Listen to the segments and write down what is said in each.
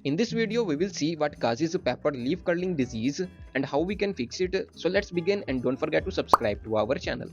In this video, we will see what causes pepper leaf curling disease and how we can fix it. So let's begin, and don't forget to subscribe to our channel.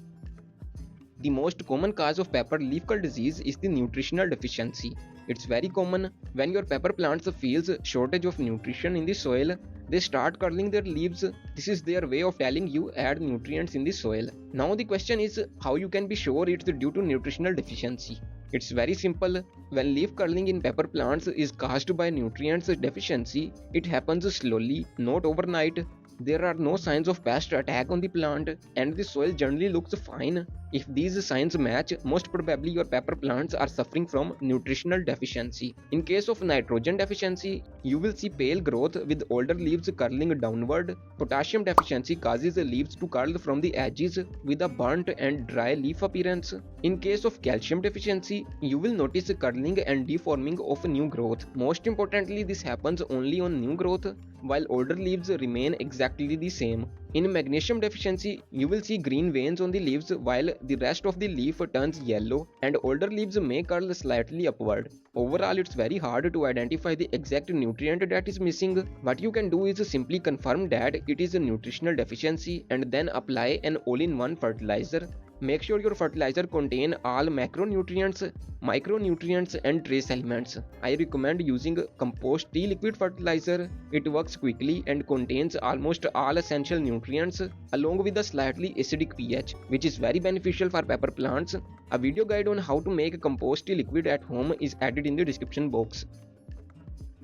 The most common cause of pepper leaf curl disease is the nutritional deficiency. It's very common when your pepper plants feels shortage of nutrition in the soil. They start curling their leaves. This is their way of telling you add nutrients in the soil. Now the question is how you can be sure it's due to nutritional deficiency. It's very simple. When leaf curling in pepper plants is caused by nutrients deficiency, it happens slowly, not overnight. There are no signs of pest attack on the plant, and the soil generally looks fine. If these signs match, most probably your pepper plants are suffering from nutritional deficiency. In case of nitrogen deficiency, you will see pale growth with older leaves curling downward. Potassium deficiency causes the leaves to curl from the edges with a burnt and dry leaf appearance. In case of calcium deficiency, you will notice curling and deforming of new growth. Most importantly, this happens only on new growth, while older leaves remain exactly the same. In magnesium deficiency, you will see green veins on the leaves while the rest of the leaf turns yellow, and older leaves may curl slightly upward. Overall, it's very hard to identify the exact nutrient that is missing. What you can do is simply confirm that it is a nutritional deficiency and then apply an all-in-one fertilizer. Make sure your fertilizer contain all macronutrients, micronutrients and trace elements. I recommend using compost tea liquid fertilizer. It works quickly and contains almost all essential nutrients along with a slightly acidic pH, which is very beneficial for pepper plants. A video guide on how to make compost tea liquid at home is added in the description box.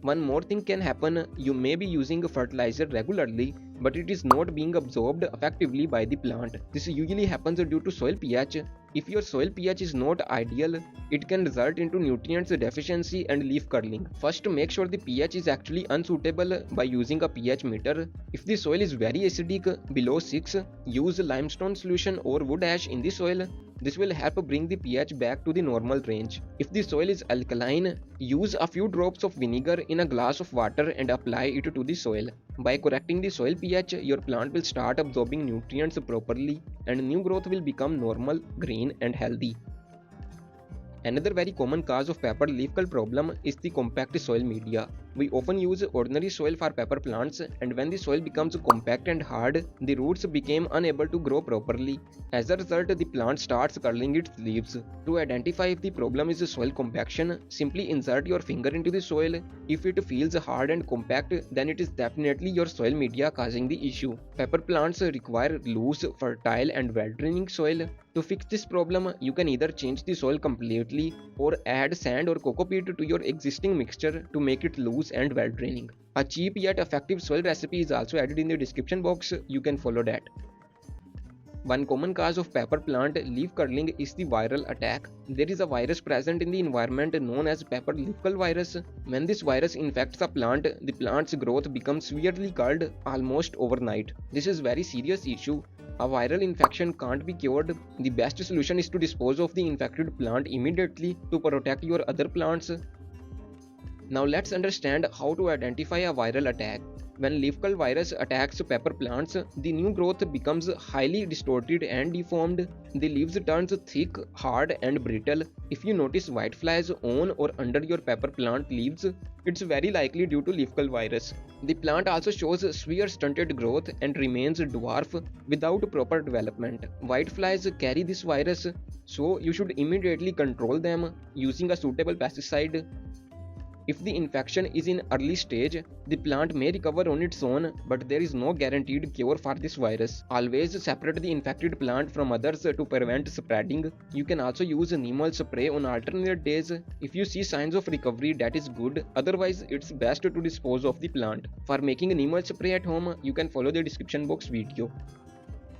One more thing can happen. You may be using fertilizer regularly, but it is not being absorbed effectively by the plant. This usually happens due to soil pH. If your soil pH is not ideal, it can result into nutrients deficiency and leaf curling. First, make sure the pH is actually unsuitable by using a pH meter. If the soil is very acidic, below 6, use limestone solution or wood ash in the soil. This will help bring the pH back to the normal range. If the soil is alkaline, use a few drops of vinegar in a glass of water and apply it to the soil. By correcting the soil pH, your plant will start absorbing nutrients properly and new growth will become normal, green and healthy. Another very common cause of pepper leaf curl problem is the compact soil media. We often use ordinary soil for pepper plants, and when the soil becomes compact and hard, the roots become unable to grow properly. As a result, the plant starts curling its leaves. To identify if the problem is soil compaction, simply insert your finger into the soil. If it feels hard and compact, then it is definitely your soil media causing the issue. Pepper plants require loose, fertile and well-draining soil. To fix this problem, you can either change the soil completely or add sand or coco peat to your existing mixture to make it loose and well draining. A cheap yet effective soil recipe is also added in the description box. You can follow that. One common cause of pepper plant leaf curling is the viral attack. There is a virus present in the environment known as pepper leaf curl virus. When this virus infects a plant, the plant's growth becomes severely curled almost overnight. This is a very serious issue. A viral infection can't be cured. The best solution is to dispose of the infected plant immediately to protect your other plants. Now let's understand how to identify a viral attack. When leaf curl virus attacks pepper plants, the new growth becomes highly distorted and deformed. The leaves turns thick, hard and brittle. If you notice white flies on or under your pepper plant leaves, it's very likely due to leaf curl virus. The plant also shows severe stunted growth and remains dwarf without proper development. White flies carry this virus, so you should immediately control them using a suitable pesticide. If the infection is in early stage, the plant may recover on its own, but there is no guaranteed cure for this virus. Always separate the infected plant from others to prevent spreading. You can also use neem oil spray on alternate days. If you see signs of recovery, that is good. Otherwise, it's best to dispose of the plant. For making neem oil spray at home, you can follow the description box video.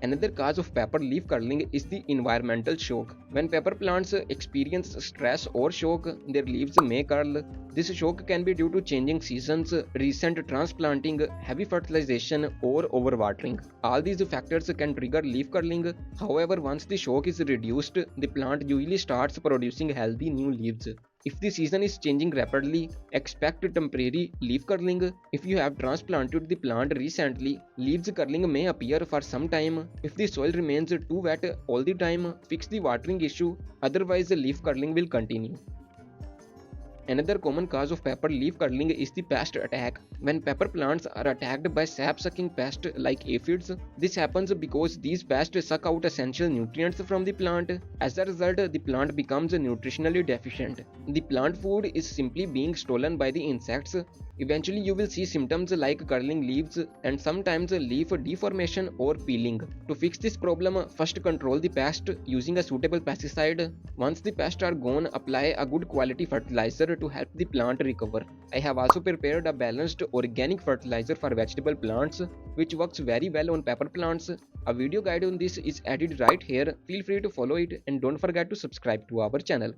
Another cause of pepper leaf curling is the environmental shock. When pepper plants experience stress or shock, their leaves may curl. This shock can be due to changing seasons, recent transplanting, heavy fertilization, or overwatering. All these factors can trigger leaf curling. However, once the shock is reduced, the plant usually starts producing healthy new leaves. If the season is changing rapidly, expect temporary leaf curling. If you have transplanted the plant recently, leaves curling may appear for some time. If the soil remains too wet all the time, fix the watering issue, otherwise the leaf curling will continue. Another common cause of pepper leaf curling is the pest attack. When pepper plants are attacked by sap-sucking pests like aphids, this happens because these pests suck out essential nutrients from the plant. As a result, the plant becomes nutritionally deficient. The plant food is simply being stolen by the insects. Eventually, you will see symptoms like curling leaves and sometimes leaf deformation or peeling. To fix this problem, first control the pest using a suitable pesticide. Once the pests are gone, apply a good quality fertilizer to help the plant recover. I have also prepared a balanced organic fertilizer for vegetable plants, which works very well on pepper plants. A video guide on this is added right here. Feel free to follow it and don't forget to subscribe to our channel.